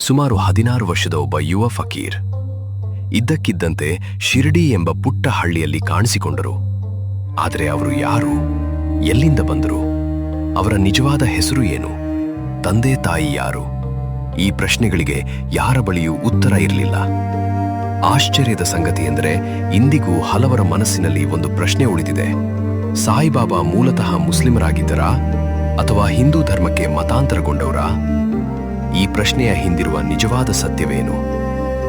ಸುಮಾರು 16 ವರ್ಷದ ಒಬ್ಬ ಯುವ ಫಕೀರ್ ಇದ್ದಕ್ಕಿದ್ದಂತೆ ಶಿರ್ಡಿ ಎಂಬ ಪುಟ್ಟ ಹಳ್ಳಿಯಲ್ಲಿ ಕಾಣಿಸಿಕೊಂಡರು. ಆದರೆ ಅವರು ಯಾರು, ಎಲ್ಲಿಂದ ಬಂದರು, ಅವರ ನಿಜವಾದ ಹೆಸರು ಏನು, ತಂದೆ ತಾಯಿ ಯಾರು? ಈ ಪ್ರಶ್ನೆಗಳಿಗೆ ಯಾರ ಬಳಿಯೂ ಉತ್ತರ ಇರಲಿಲ್ಲ. ಆಶ್ಚರ್ಯದ ಸಂಗತಿ ಎಂದರೆ ಇಂದಿಗೂ ಹಲವರ ಮನಸ್ಸಿನಲ್ಲಿ ಒಂದು ಪ್ರಶ್ನೆ ಉಳಿದಿದೆ. ಸಾಯಿಬಾಬಾ ಮೂಲತಃ ಮುಸ್ಲಿಮರಾಗಿದ್ದರಾ ಅಥವಾ ಹಿಂದೂ ಧರ್ಮಕ್ಕೆ ಮತಾಂತರಗೊಂಡವರಾ? ಈ ಪ್ರಶ್ನೆಯ ಹಿಂದಿರುವ ನಿಜವಾದ ಸತ್ಯವೇನು?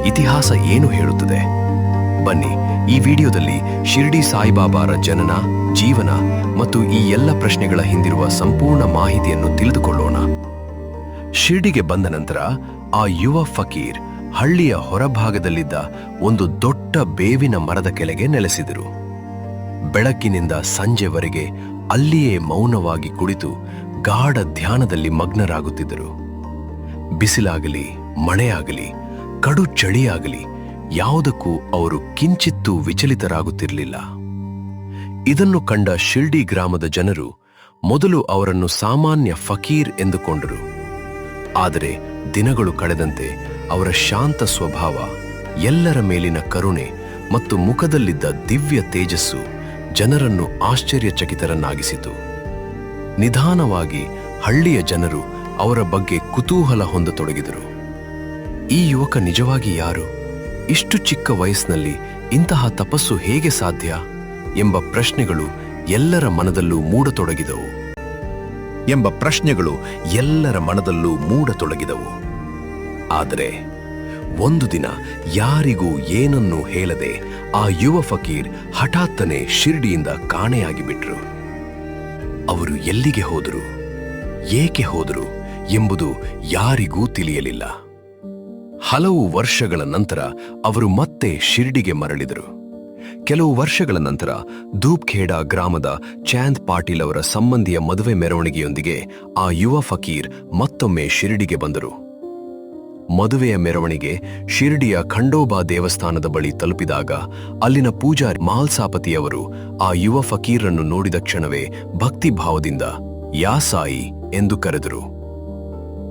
ಇತಿಹಾಸ ಏನು ಹೇಳುತ್ತದೆ? ಬನ್ನಿ, ಈ ವಿಡಿಯೋದಲ್ಲಿ ಶಿರ್ಡಿ ಸಾಯಿಬಾಬಾರ ಜನನ, ಜೀವನ ಮತ್ತು ಈ ಎಲ್ಲ ಪ್ರಶ್ನೆಗಳ ಹಿಂದಿರುವ ಸಂಪೂರ್ಣ ಮಾಹಿತಿಯನ್ನು ತಿಳಿದುಕೊಳ್ಳೋಣ. ಶಿರ್ಡಿಗೆ ಬಂದ ನಂತರ ಆ ಯುವ ಫಕೀರ್ ಹಳ್ಳಿಯ ಹೊರಭಾಗದಲ್ಲಿದ್ದ ಒಂದು ದೊಡ್ಡ ಬೇವಿನ ಮರದ ಕೆಳಗೆ ನೆಲೆಸಿದರು. ಬೆಳಗ್ಗಿನಿಂದ ಸಂಜೆವರೆಗೆ ಅಲ್ಲಿಯೇ ಮೌನವಾಗಿ ಕುಳಿತು ಗಾಢ ಧ್ಯಾನದಲ್ಲಿ ಮಗ್ನರಾಗುತ್ತಿದ್ದರು. ಬಿಸಿಲಾಗಲಿ, ಮಳೆಯಾಗಲಿ, ಕಡು ಚಳಿಯಾಗಲಿ ಯಾವುದಕ್ಕೂ ಅವರು ಕಿಂಚಿತ್ತೂ ವಿಚಲಿತರಾಗುತ್ತಿರಲಿಲ್ಲ. ಇದನ್ನು ಕಂಡ ಶಿರ್ಡಿ ಗ್ರಾಮದ ಜನರು ಮೊದಲು ಅವರನ್ನು ಸಾಮಾನ್ಯ ಫಕೀರ್ ಎಂದುಕೊಂಡರು. ಆದರೆ ದಿನಗಳು ಕಳೆದಂತೆ ಅವರ ಶಾಂತ ಸ್ವಭಾವ, ಎಲ್ಲರ ಮೇಲಿನ ಕರುಣೆ ಮತ್ತು ಮುಖದಲ್ಲಿದ್ದ ದಿವ್ಯ ತೇಜಸ್ಸು ಜನರನ್ನು ಆಶ್ಚರ್ಯಚಕಿತರನ್ನಾಗಿಸಿತು. ನಿಧಾನವಾಗಿ ಹಳ್ಳಿಯ ಜನರು ಅವರ ಬಗ್ಗೆ ಕುತೂಹಲ ಹೊಂದತೊಡಗಿದರು. ಈ ಯುವಕ ನಿಜವಾಗಿ ಯಾರು? ಇಷ್ಟು ಚಿಕ್ಕ ವಯಸ್ಸಿನಲ್ಲಿ ಇಂತಹ ತಪಸ್ಸು ಹೇಗೆ ಸಾಧ್ಯ ಎಂಬ ಪ್ರಶ್ನೆಗಳು ಎಲ್ಲರ ಮನದಲ್ಲೂ ಮೂಡತೊಡಗಿದವು. ಆದರೆ ಒಂದು ದಿನ ಯಾರಿಗೂ ಏನನ್ನೂ ಹೇಳದೆ ಆ ಯುವ ಫಕೀರ್ ಹಠಾತ್ತನೆ ಶಿರ್ಡಿಯಿಂದ ಕಾಣೆಯಾಗಿಬಿಟ್ರು. ಅವರು ಎಲ್ಲಿಗೆ ಹೋದರು, ಏಕೆ ಹೋದರು ಎಂಬುದು ಯಾರಿಗೂ ತಿಳಿಯಲಿಲ್ಲ. ಹಲವು ವರ್ಷಗಳ ನಂತರ ಅವರು ಮತ್ತೆ ಶಿರ್ಡಿಗೆ ಮರಳಿದರು. ಕೆಲವು ವರ್ಷಗಳ ನಂತರ ಧೂಪ್ಖೇಡಾ ಗ್ರಾಮದ ಚಾಂದ್ ಪಾಟೀಲ್ ಅವರ ಸಂಬಂಧಿಯ ಮದುವೆ ಮೆರವಣಿಗೆಯೊಂದಿಗೆ ಆ ಯುವ ಫಕೀರ್ ಮತ್ತೊಮ್ಮೆ ಶಿರ್ಡಿಗೆ ಬಂದರು. ಮದುವೆಯ ಮೆರವಣಿಗೆ ಶಿರ್ಡಿಯ ಖಂಡೋಬಾ ದೇವಸ್ಥಾನದ ಬಳಿ ತಲುಪಿದಾಗ ಅಲ್ಲಿನ ಪೂಜಾರಿ ಮಾಲ್ಸಾಪತಿಯವರು ಆ ಯುವ ಫಕೀರನ್ನು ನೋಡಿದ ಕ್ಷಣವೇ ಭಕ್ತಿಭಾವದಿಂದ ಯಾ ಸಾಯಿ ಎಂದು ಕರೆದರು.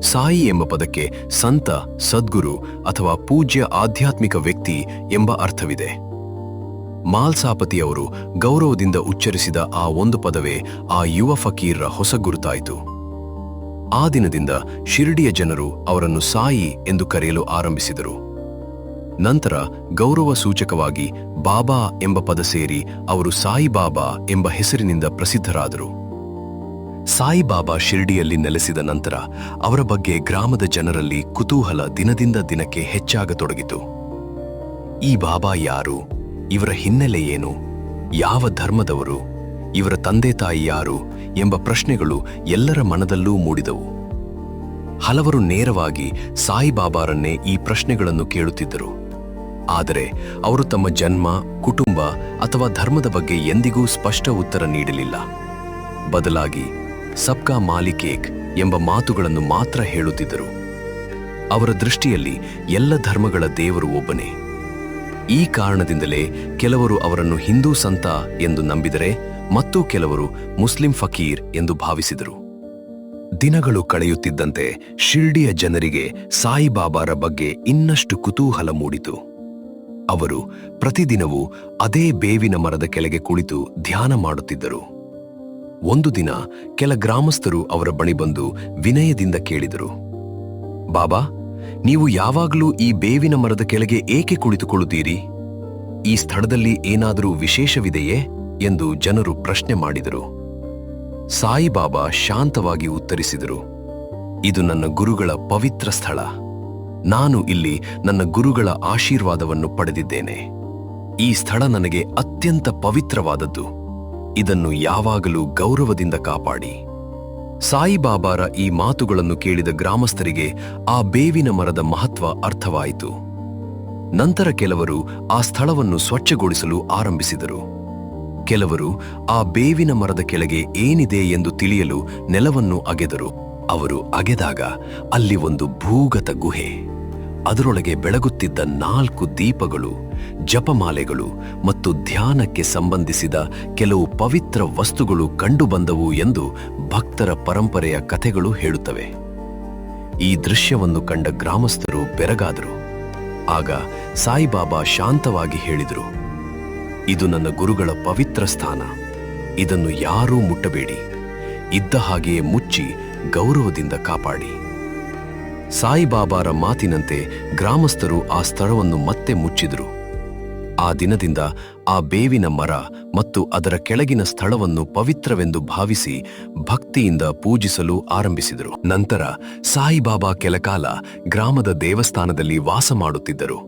ಸಾಯಿ ಎಂಬ ಪದಕ್ಕೆ ಸಂತ, ಸದ್ಗುರು ಅಥವಾ ಪೂಜ್ಯ ಆಧ್ಯಾತ್ಮಿಕ ವ್ಯಕ್ತಿ ಎಂಬ ಅರ್ಥವಿದೆ. ಮಾಲ್ಸಾಪತಿಯವರು ಗೌರವದಿಂದ ಉಚ್ಚರಿಸಿದ ಆ ಒಂದು ಪದವೇ ಆ ಯುವ ಫಕೀರ್ರ ಹೊಸ ಗುರುತಾಯಿತು. ಆ ದಿನದಿಂದ ಶಿರ್ಡಿಯ ಜನರು ಅವರನ್ನು ಸಾಯಿ ಎಂದು ಕರೆಯಲು ಆರಂಭಿಸಿದರು. ನಂತರ ಗೌರವ ಸೂಚಕವಾಗಿ ಬಾಬಾ ಎಂಬ ಪದ ಸೇರಿ ಅವರು ಸಾಯಿಬಾಬಾ ಎಂಬ ಹೆಸರಿನಿಂದ ಪ್ರಸಿದ್ಧರಾದರು. ಸಾಯಿಬಾಬಾ ಶಿರ್ಡಿಯಲ್ಲಿ ನೆಲೆಸಿದ ನಂತರ ಅವರ ಬಗ್ಗೆ ಗ್ರಾಮದ ಜನರಲ್ಲಿ ಕುತೂಹಲ ದಿನದಿಂದ ದಿನಕ್ಕೆ ಹೆಚ್ಚಾಗತೊಡಗಿತು. ಈ ಬಾಬಾ ಯಾರು? ಇವರ ಹಿನ್ನೆಲೆ ಏನು? ಯಾವ ಧರ್ಮದವರು? ಇವರ ತಂದೆ ತಾಯಿ ಯಾರು ಎಂಬ ಪ್ರಶ್ನೆಗಳು ಎಲ್ಲರ ಮನದಲ್ಲೂ ಮೂಡಿದವು. ಹಲವರು ನೇರವಾಗಿ ಸಾಯಿಬಾಬಾರನ್ನೇ ಈ ಪ್ರಶ್ನೆಗಳನ್ನು ಕೇಳುತ್ತಿದ್ದರು. ಆದರೆ ಅವರು ತಮ್ಮ ಜನ್ಮ, ಕುಟುಂಬ ಅಥವಾ ಧರ್ಮದ ಬಗ್ಗೆ ಎಂದಿಗೂ ಸ್ಪಷ್ಟ ಉತ್ತರ ನೀಡಲಿಲ್ಲ. ಬದಲಾಗಿ ಸಬ್ಕಾ ಮಾಲಿಕ್ ಏಕ್ ಎಂಬ ಮಾತುಗಳನ್ನು ಮಾತ್ರ ಹೇಳುತ್ತಿದ್ದರು. ಅವರ ದೃಷ್ಟಿಯಲ್ಲಿ ಎಲ್ಲ ಧರ್ಮಗಳ ದೇವರು ಒಬ್ಬನೇ. ಈ ಕಾರಣದಿಂದಲೇ ಕೆಲವರು ಅವರನ್ನು ಹಿಂದೂ ಸಂತ ಎಂದು ನಂಬಿದರೆ ಮತ್ತು ಕೆಲವರು ಮುಸ್ಲಿಂ ಫಕೀರ್ ಎಂದು ಭಾವಿಸಿದರು. ದಿನಗಳು ಕಳೆಯುತ್ತಿದ್ದಂತೆ ಶಿರ್ಡಿಯ ಜನರಿಗೆ ಸಾಯಿಬಾಬಾರ ಬಗ್ಗೆ ಇನ್ನಷ್ಟು ಕುತೂಹಲ ಮೂಡಿತು. ಅವರು ಪ್ರತಿದಿನವೂ ಅದೇ ಬೇವಿನ ಮರದ ಕೆಳಗೆ ಕುಳಿತು ಧ್ಯಾನ ಮಾಡುತ್ತಿದ್ದರು. ಒಂದು ದಿನ ಕೆಲ ಗ್ರಾಮಸ್ಥರು ಅವರ ಬಳಿ ಬಂದು ವಿನಯದಿಂದ ಕೇಳಿದರು, ಬಾಬಾ, ನೀವು ಯಾವಾಗಲೂ ಈ ಬೇವಿನ ಮರದ ಕೆಳಗೆ ಏಕೆ ಕುಳಿತುಕೊಳ್ಳುತ್ತೀರಿ? ಈ ಸ್ಥಳದಲ್ಲಿ ಏನಾದರೂ ವಿಶೇಷವಿದೆಯೇ ಎಂದು ಜನರು ಪ್ರಶ್ನೆ ಮಾಡಿದರು. ಸಾಯಿಬಾಬಾ ಶಾಂತವಾಗಿ ಉತ್ತರಿಸಿದರು, ಇದು ನನ್ನ ಗುರುಗಳ ಪವಿತ್ರ ಸ್ಥಳ. ನಾನು ಇಲ್ಲಿ ನನ್ನ ಗುರುಗಳ ಆಶೀರ್ವಾದವನ್ನು ಪಡೆದಿದ್ದೇನೆ. ಈ ಸ್ಥಳ ನನಗೆ ಅತ್ಯಂತ ಪವಿತ್ರವಾದದ್ದು. ಇದನ್ನು ಯಾವಾಗಲೂ ಗೌರವದಿಂದ ಕಾಪಾಡಿ. ಸಾಯಿಬಾಬಾರ ಈ ಮಾತುಗಳನ್ನು ಕೇಳಿದ ಗ್ರಾಮಸ್ಥರಿಗೆ ಆ ಬೇವಿನ ಮರದ ಮಹತ್ವ ಅರ್ಥವಾಯಿತು. ನಂತರ ಕೆಲವರು ಆ ಸ್ಥಳವನ್ನು ಸ್ವಚ್ಛಗೊಳಿಸಲು ಆರಂಭಿಸಿದರು. ಕೆಲವರು ಆ ಬೇವಿನ ಮರದ ಕೆಳಗೆ ಏನಿದೆ ಎಂದು ತಿಳಿಯಲು ನೆಲವನ್ನು ಅಗೆದರು. ಅವರು ಅಗೆದಾಗ ಅಲ್ಲಿ ಒಂದು ಭೂಗತ ಗುಹೆ, ಅದರೊಳಗೆ ಬೆಳಗುತ್ತಿದ್ದ 4 ದೀಪಗಳು, ಜಪಮಾಲೆಗಳು ಮತ್ತು ಧ್ಯಾನಕ್ಕೆ ಸಂಬಂಧಿಸಿದ ಕೆಲವು ಪವಿತ್ರ ವಸ್ತುಗಳು ಕಂಡುಬಂದವು ಎಂದು ಭಕ್ತರ ಪರಂಪರೆಯ ಕಥೆಗಳು ಹೇಳುತ್ತವೆ. ಈ ದೃಶ್ಯವನ್ನು ಕಂಡ ಗ್ರಾಮಸ್ಥರು ಬೆರಗಾದರು. ಆಗ ಸಾಯಿಬಾಬಾ ಶಾಂತವಾಗಿ ಹೇಳಿದರು, ಇದು ನನ್ನ ಗುರುಗಳ ಪವಿತ್ರ ಸ್ಥಾನ. ಇದನ್ನು ಯಾರೂ ಮುಟ್ಟಬೇಡಿ. ಇದ್ದ ಹಾಗೆಯೇ ಮುಚ್ಚಿ ಗೌರವದಿಂದ ಕಾಪಾಡಿ. ಸಾಯಿಬಾಬಾರ ಮಾತಿನಂತೆ ಗ್ರಾಮಸ್ಥರು ಆ ಸ್ಥಳವನ್ನು ಮತ್ತೆ ಮುಚ್ಚಿದರು. ಆ ದಿನದಿಂದ ಆ ಬೇವಿನ ಮರ ಮತ್ತು ಅದರ ಕೆಳಗಿನ ಸ್ಥಳವನ್ನು ಪವಿತ್ರವೆಂದು ಭಾವಿಸಿ ಭಕ್ತಿಯಿಂದ ಪೂಜಿಸಲು ಆರಂಭಿಸಿದರು. ನಂತರ ಸಾಯಿಬಾಬಾ ಕೆಲಕಾಲ ಗ್ರಾಮದ ದೇವಸ್ಥಾನದಲ್ಲಿ ವಾಸ ಮಾಡುತ್ತಿದ್ದರು.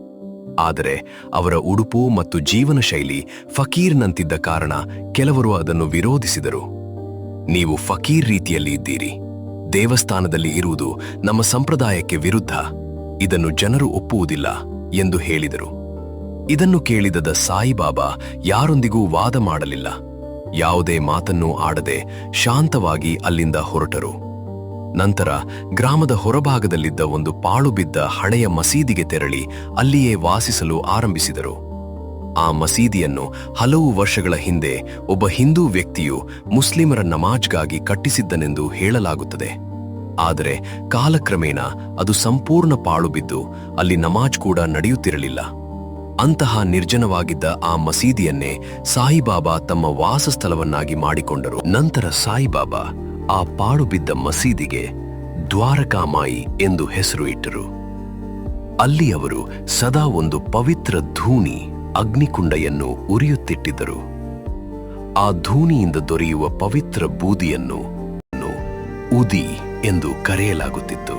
ಆದರೆ ಅವರ ಉಡುಪು ಮತ್ತು ಜೀವನ ಶೈಲಿ ಫಕೀರ್ನಂತಿದ್ದ ಕಾರಣ ಕೆಲವರು ಅದನ್ನು ವಿರೋಧಿಸಿದರು. ನೀವು ಫಕೀರ್ ರೀತಿಯಲ್ಲಿ ಇದ್ದೀರಿ. ದೇವಸ್ಥಾನದಲ್ಲಿ ಇರುವುದು ನಮ್ಮ ಸಂಪ್ರದಾಯಕ್ಕೆ ವಿರುದ್ಧ. ಇದನ್ನು ಜನರು ಒಪ್ಪುವುದಿಲ್ಲ ಎಂದು ಹೇಳಿದರು. ಇದನ್ನು ಕೇಳಿದ ಸಾಯಿಬಾಬಾ ಯಾರೊಂದಿಗೂ ವಾದ ಮಾಡಲಿಲ್ಲ. ಯಾವುದೇ ಮಾತನ್ನೂ ಆಡದೆ ಶಾಂತವಾಗಿ ಅಲ್ಲಿಂದ ಹೊರಟರು. ನಂತರ ಗ್ರಾಮದ ಹೊರಭಾಗದಲ್ಲಿದ್ದ ಒಂದು ಪಾಳು ಬಿದ್ದ ಹಳೆಯ ಮಸೀದಿಗೆ ತೆರಳಿ ಅಲ್ಲಿಯೇ ವಾಸಿಸಲು ಆರಂಭಿಸಿದರು. ಆ ಮಸೀದಿಯನ್ನು ಹಲವು ವರ್ಷಗಳ ಹಿಂದೆ ಒಬ್ಬ ಹಿಂದೂ ವ್ಯಕ್ತಿಯು ಮುಸ್ಲಿಮರ ನಮಾಜ್ಗಾಗಿ ಕಟ್ಟಿಸಿದ್ದನೆಂದು ಹೇಳಲಾಗುತ್ತದೆ. ಆದರೆ ಕಾಲಕ್ರಮೇಣ ಅದು ಸಂಪೂರ್ಣ ಪಾಳು ಬಿದ್ದು ಅಲ್ಲಿ ನಮಾಜ್ ಕೂಡ ನಡೆಯುತ್ತಿರಲಿಲ್ಲ. ಅಂತಹ ನಿರ್ಜನವಾಗಿದ್ದ ಆ ಮಸೀದಿಯನ್ನೇ ಸಾಯಿಬಾಬಾ ತಮ್ಮ ವಾಸಸ್ಥಳವನ್ನಾಗಿ ಮಾಡಿಕೊಂಡರು. ನಂತರ ಸಾಯಿಬಾಬಾ ಆ ಪಾಳು ಬಿದ್ದ ಮಸೀದಿಗೆ ದ್ವಾರಕಾಮಾಯಿ ಎಂದು ಹೆಸರು ಇಟ್ಟರು. ಅಲ್ಲಿ ಅವರು ಸದಾ ಒಂದು ಪವಿತ್ರ ಧೂನಿ ಅಗ್ನಿಕುಂಡವನ್ನು ಉರಿಯುತ್ತಿಟ್ಟಿದ್ದರು. ಆ ಧೂನಿಯಿಂದ ದೊರೆಯುವ ಪವಿತ್ರ ಬೂದಿಯನ್ನು ಉದಿ ಎಂದು ಕರೆಯಲಾಗುತ್ತಿತ್ತು.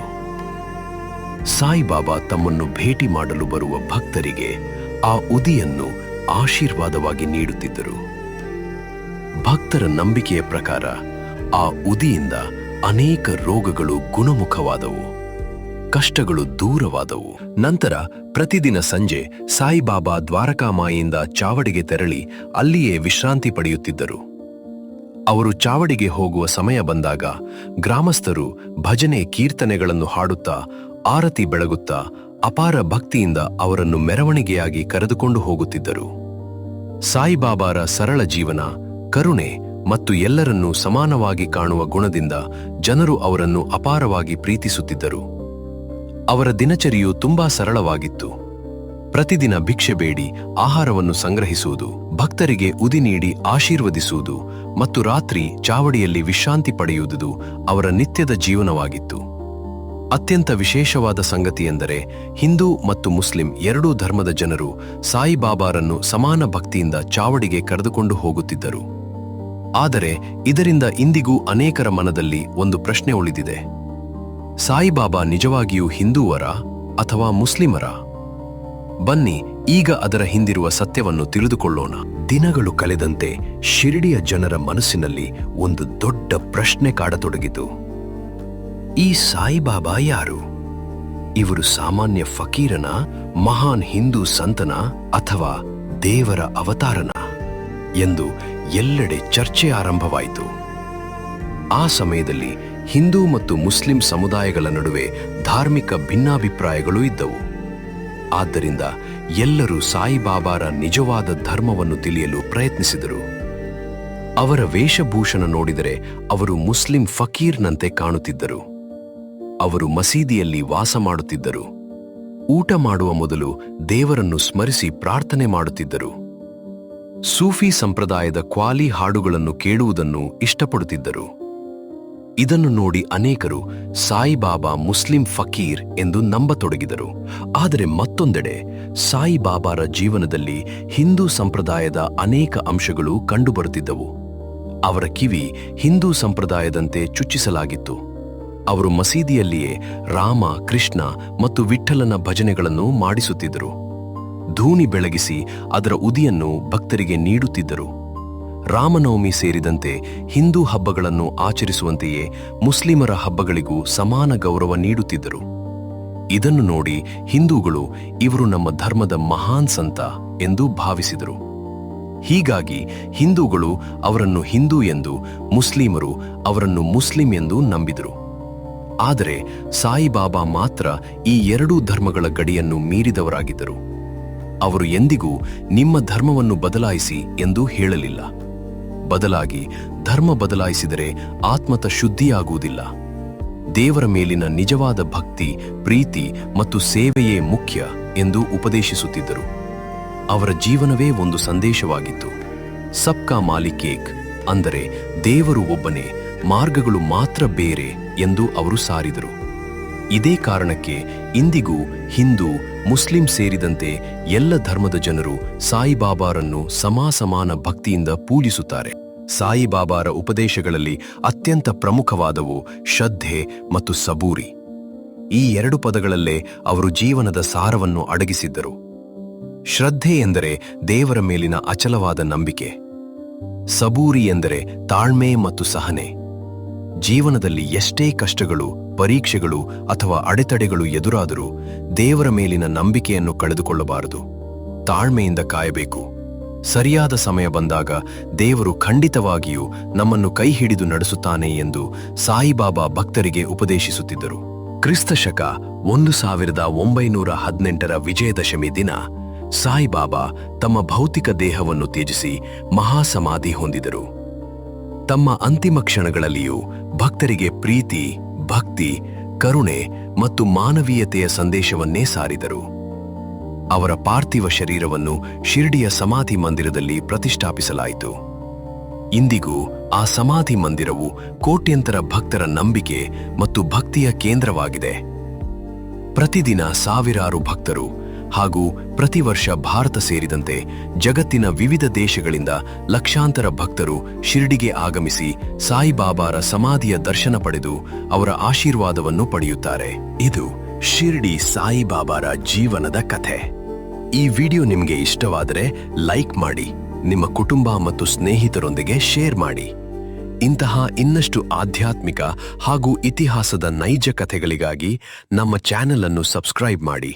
ಸಾಯಿಬಾಬಾ ತಮ್ಮನ್ನು ಭೇಟಿ ಮಾಡಲು ಬರುವ ಭಕ್ತರಿಗೆ ಆ ಉದಿಯನ್ನು ಆಶೀರ್ವಾದವಾಗಿ ನೀಡುತ್ತಿದ್ದರು. ಭಕ್ತರ ನಂಬಿಕೆಯ ಪ್ರಕಾರ ಆ ಉದಿಯಿಂದ ಅನೇಕ ರೋಗಗಳು ಗುಣಮುಖವಾದವು, ಕಷ್ಟಗಳು ದೂರವಾದವು. ನಂತರ ಪ್ರತಿದಿನ ಸಂಜೆ ಸಾಯಿಬಾಬಾ ದ್ವಾರಕಾಮಾಯಿಯಿಂದ ಚಾವಡಿಗೆ ತೆರಳಿ ಅಲ್ಲಿಯೇ ವಿಶ್ರಾಂತಿ ಪಡೆಯುತ್ತಿದ್ದರು. ಅವರು ಚಾವಡಿಗೆ ಹೋಗುವ ಸಮಯ ಬಂದಾಗ ಗ್ರಾಮಸ್ಥರು ಭಜನೆ ಕೀರ್ತನೆಗಳನ್ನು ಹಾಡುತ್ತಾ ಆರತಿ ಬೆಳಗುತ್ತಾ ಅಪಾರ ಭಕ್ತಿಯಿಂದ ಅವರನ್ನು ಮೆರವಣಿಗೆಯಾಗಿ ಕರೆದುಕೊಂಡು ಹೋಗುತ್ತಿದ್ದರು. ಸಾಯಿಬಾಬಾರ ಸರಳ ಜೀವನ, ಕರುಣೆ ಮತ್ತು ಎಲ್ಲರನ್ನೂ ಸಮಾನವಾಗಿ ಕಾಣುವ ಗುಣದಿಂದ ಜನರು ಅವರನ್ನು ಅಪಾರವಾಗಿ ಪ್ರೀತಿಸುತ್ತಿದ್ದರು. ಅವರ ದಿನಚರಿಯು ತುಂಬಾ ಸರಳವಾಗಿತ್ತು. ಪ್ರತಿದಿನ ಭಿಕ್ಷೆ ಬೇಡಿ ಆಹಾರವನ್ನು ಸಂಗ್ರಹಿಸುವುದು, ಭಕ್ತರಿಗೆ ಉದಿ ನೀಡಿ ಆಶೀರ್ವದಿಸುವುದು ಮತ್ತು ರಾತ್ರಿ ಚಾವಡಿಯಲ್ಲಿ ವಿಶ್ರಾಂತಿ ಪಡೆಯುವುದು ಅವರ ನಿತ್ಯದ ಜೀವನವಾಗಿತ್ತು. ಅತ್ಯಂತ ವಿಶೇಷವಾದ ಸಂಗತಿಯೆಂದರೆ ಹಿಂದೂ ಮತ್ತು ಮುಸ್ಲಿಂ ಎರಡೂ ಧರ್ಮದ ಜನರು ಸಾಯಿಬಾಬಾರನ್ನು ಸಮಾನ ಭಕ್ತಿಯಿಂದ ಚಾವಡಿಗೆ ಕರೆದುಕೊಂಡು ಹೋಗುತ್ತಿದ್ದರು. ಆದರೆ ಇದರಿಂದ ಇಂದಿಗೂ ಅನೇಕರ ಮನದಲ್ಲಿ ಒಂದು ಪ್ರಶ್ನೆ ಉಳಿದಿದೆ: ಸಾಯಿಬಾಬಾ ನಿಜವಾಗಿಯೂ ಹಿಂದೂವರ ಅಥವಾ ಮುಸ್ಲಿಮರ? ಬನ್ನಿ ಈಗ ಅದರ ಹಿಂದಿರುವ ಸತ್ಯವನ್ನು ತಿಳಿದುಕೊಳ್ಳೋಣ. ದಿನಗಳು ಕಳೆದಂತೆ ಶಿರಡಿಯ ಜನರ ಮನಸ್ಸಿನಲ್ಲಿ ಒಂದು ದೊಡ್ಡ ಪ್ರಶ್ನೆ ಕಾಡತೊಡಗಿತು. ಈ ಸಾಯಿಬಾಬಾ ಯಾರು? ಇವರು ಸಾಮಾನ್ಯ ಫಕೀರನ, ಮಹಾನ್ ಹಿಂದೂ ಸಂತನ ಅಥವಾ ದೇವರ ಅವತಾರನ ಎಂದು ಎಲ್ಲೆಡೆ ಚರ್ಚೆ ಆರಂಭವಾಯಿತು. ಆ ಸಮಯದಲ್ಲಿ ಹಿಂದೂ ಮತ್ತು ಮುಸ್ಲಿಂ ಸಮುದಾಯಗಳ ನಡುವೆ ಧಾರ್ಮಿಕ ಭಿನ್ನಾಭಿಪ್ರಾಯಗಳು ಇದ್ದವು. ಆದ್ದರಿಂದ ಎಲ್ಲರೂ ಸಾಯಿಬಾಬಾರ ನಿಜವಾದ ಧರ್ಮವನ್ನು ತಿಳಿಯಲು ಪ್ರಯತ್ನಿಸಿದರು. ಅವರ ವೇಷಭೂಷಣ ನೋಡಿದರೆ ಅವರು ಮುಸ್ಲಿಂ ಫಕೀರ್ನಂತೆ ಕಾಣುತ್ತಿದ್ದರು. ಅವರು ಮಸೀದಿಯಲ್ಲಿ ವಾಸ ಮಾಡುತ್ತಿದ್ದರು. ಊಟ ಮಾಡುವ ಮೊದಲು ದೇವರನ್ನು ಸ್ಮರಿಸಿ ಪ್ರಾರ್ಥನೆ ಮಾಡುತ್ತಿದ್ದರು. ಸೂಫಿ ಸಂಪ್ರದಾಯದ ಕ್ವಾಲಿ ಹಾಡುಗಳನ್ನು ಕೇಳುವುದನ್ನು ಇಷ್ಟಪಡುತ್ತಿದ್ದರು. ಇದನ್ನು ನೋಡಿ ಅನೇಕರು ಸಾಯಿಬಾಬಾ ಮುಸ್ಲಿಂ ಫಕೀರ್ ಎಂದು ನಂಬತೊಡಗಿದರು. ಆದರೆ ಮತ್ತೊಂದೆಡೆ ಸಾಯಿಬಾಬಾರ ಜೀವನದಲ್ಲಿ ಹಿಂದೂ ಸಂಪ್ರದಾಯದ ಅನೇಕ ಅಂಶಗಳು ಕಂಡುಬರುತ್ತಿದ್ದವು. ಅವರ ಕಿವಿ ಹಿಂದೂ ಸಂಪ್ರದಾಯದಂತೆ ಚುಚ್ಚಿಸಲಾಗಿತ್ತು. ಅವರು ಮಸೀದಿಯಲ್ಲಿಯೇ ರಾಮ, ಕೃಷ್ಣ ಮತ್ತು ವಿಠ್ಠಲನ ಭಜನೆಗಳನ್ನು ಮಾಡಿಸುತ್ತಿದ್ದರು. ಧೂನಿ ಬೆಳಗಿಸಿ ಅದರ ಉದಿಯನ್ನು ಭಕ್ತರಿಗೆ ನೀಡುತ್ತಿದ್ದರು. ರಾಮನವಮಿ ಸೇರಿದಂತೆ ಹಿಂದೂ ಹಬ್ಬಗಳನ್ನು ಆಚರಿಸುವಂತೆಯೇ ಮುಸ್ಲಿಮರ ಹಬ್ಬಗಳಿಗೂ ಸಮಾನ ಗೌರವ ನೀಡುತ್ತಿದ್ದರು. ಇದನ್ನು ನೋಡಿ ಹಿಂದೂಗಳು ಇವರು ನಮ್ಮ ಧರ್ಮದ ಮಹಾನ್ ಸಂತ ಎಂದು ಭಾವಿಸಿದರು. ಹೀಗಾಗಿ ಹಿಂದೂಗಳು ಅವರನ್ನು ಹಿಂದೂ ಎಂದು, ಮುಸ್ಲಿಮರು ಅವರನ್ನು ಮುಸ್ಲಿಂ ಎಂದು ನಂಬಿದರು. ಆದರೆ ಸಾಯಿಬಾಬಾ ಮಾತ್ರ ಈ ಎರಡೂ ಧರ್ಮಗಳ ಗಡಿಯನ್ನು ಮೀರಿದವರಾಗಿದ್ದರು. ಅವರು ಎಂದಿಗೂ ನಿಮ್ಮ ಧರ್ಮವನ್ನು ಬದಲಾಯಿಸಿ ಎಂದು ಹೇಳಲಿಲ್ಲ. ಬದಲಾಗಿ ಧರ್ಮ ಬದಲಾಯಿಸಿದರೆ ಆತ್ಮತ ಶುದ್ಧಿಯಾಗುವುದಿಲ್ಲ. ದೇವರ ಮೇಲಿನ ನಿಜವಾದ ಭಕ್ತಿ, ಪ್ರೀತಿ ಮತ್ತು ಸೇವೆಯೇ ಮುಖ್ಯ ಎಂದು ಉಪದೇಶಿಸುತ್ತಿದ್ದರು. ಅವರ ಜೀವನವೇ ಒಂದು ಸಂದೇಶವಾಗಿತ್ತು. ಸಬ್ಕಾ ಮಾಲಿಕ್ ಏಕ್, ಅಂದರೆ ದೇವರು ಒಬ್ಬನೇ, ಮಾರ್ಗಗಳು ಮಾತ್ರ ಬೇರೆ ಎಂದು ಅವರು ಸಾರಿದರು. ಇದೇ ಕಾರಣಕ್ಕೆ ಇಂದಿಗೂ ಹಿಂದೂ, ಮುಸ್ಲಿಂ ಸೇರಿದಂತೆ ಎಲ್ಲ ಧರ್ಮದ ಜನರು ಸಾಯಿಬಾಬಾರನ್ನು ಸಮಾನ ಭಕ್ತಿಯಿಂದ ಪೂಜಿಸುತ್ತಾರೆ. ಸಾಯಿಬಾಬಾರ ಉಪದೇಶಗಳಲ್ಲಿ ಅತ್ಯಂತ ಪ್ರಮುಖವಾದವು ಶ್ರದ್ಧೆ ಮತ್ತು ಸಬೂರಿ. ಈ ಎರಡು ಪದಗಳಲ್ಲೇ ಅವರು ಜೀವನದ ಸಾರವನ್ನು ಅಡಗಿಸಿದ್ದರು. ಶ್ರದ್ಧೆ ಎಂದರೆ ದೇವರ ಮೇಲಿನ ಅಚಲವಾದ ನಂಬಿಕೆ. ಸಬೂರಿ ಎಂದರೆ ತಾಳ್ಮೆ ಮತ್ತು ಸಹನೆ. ಜೀವನದಲ್ಲಿ ಎಷ್ಟೇ ಕಷ್ಟಗಳು, ಪರೀಕ್ಷೆಗಳು ಅಥವಾ ಅಡೆತಡೆಗಳು ಎದುರಾದರೂ ದೇವರ ಮೇಲಿನ ನಂಬಿಕೆಯನ್ನು ಕಳೆದುಕೊಳ್ಳಬಾರದು. ತಾಳ್ಮೆಯಿಂದ ಕಾಯಬೇಕು. ಸರಿಯಾದ ಸಮಯ ಬಂದಾಗ ದೇವರು ಖಂಡಿತವಾಗಿಯೂ ನಮ್ಮನ್ನು ಕೈ ಹಿಡಿದು ನಡೆಸುತ್ತಾನೆ ಎಂದು ಸಾಯಿಬಾಬಾ ಭಕ್ತರಿಗೆ ಉಪದೇಶಿಸುತ್ತಿದ್ದರು. ಕ್ರಿಸ್ತಶಕ 1918ರ ವಿಜಯದಶಮಿ ದಿನ ಸಾಯಿಬಾಬಾ ತಮ್ಮ ಭೌತಿಕ ದೇಹವನ್ನು ತ್ಯಜಿಸಿ ಮಹಾಸಮಾಧಿ ಹೊಂದಿದರು. ತಮ್ಮ ಅಂತಿಮ ಕ್ಷಣಗಳಲ್ಲಿಯೂ ಭಕ್ತರಿಗೆ ಪ್ರೀತಿ, ಭಕ್ತಿ, ಕರುಣೆ ಮತ್ತು ಮಾನವೀಯತೆಯ ಸಂದೇಶವನ್ನೇ ಸಾರಿದರು. ಅವರ ಪಾರ್ಥಿವ ಶರೀರವನ್ನು ಶಿರ್ಡಿಯ ಸಮಾಧಿ ಮಂದಿರದಲ್ಲಿ ಪ್ರತಿಷ್ಠಾಪಿಸಲಾಯಿತು. ಇಂದಿಗೂ ಆ ಸಮಾಧಿ ಮಂದಿರವು ಕೋಟ್ಯಂತರ ಭಕ್ತರ ನಂಬಿಕೆ ಮತ್ತು ಭಕ್ತಿಯ ಕೇಂದ್ರವಾಗಿದೆ. ಪ್ರತಿದಿನ ಸಾವಿರಾರು ಭಕ್ತರು ಹಾಗೂ ಪ್ರತಿ ವರ್ಷ ಭಾರತ ಸೇರಿದಂತೆ ಜಗತ್ತಿನ ವಿವಿಧ ದೇಶಗಳಿಂದ ಲಕ್ಷಾಂತರ ಭಕ್ತರು ಶಿರ್ಡಿಗೆ ಆಗಮಿಸಿ ಸಾಯಿಬಾಬಾರ ಸಮಾಧಿಯ ದರ್ಶನ ಪಡೆದು ಅವರ ಆಶೀರ್ವಾದವನ್ನು ಪಡೆಯುತ್ತಾರೆ. ಇದು ಶಿರ್ಡಿ ಸಾಯಿಬಾಬಾರ ಜೀವನದ ಕಥೆ. ಈ ವಿಡಿಯೋ ನಿಮಗೆ ಇಷ್ಟವಾದರೆ ಲೈಕ್ ಮಾಡಿ, ನಿಮ್ಮ ಕುಟುಂಬ ಮತ್ತು ಸ್ನೇಹಿತರೊಂದಿಗೆ ಶೇರ್ ಮಾಡಿ. ಇಂತಹ ಇನ್ನಷ್ಟು ಆಧ್ಯಾತ್ಮಿಕ ಹಾಗೂ ಇತಿಹಾಸದ ನೈಜ ಕಥೆಗಳಿಗಾಗಿ ನಮ್ಮ ಚಾನೆಲ್ ಅನ್ನು ಸಬ್ಸ್ಕ್ರೈಬ್ ಮಾಡಿ.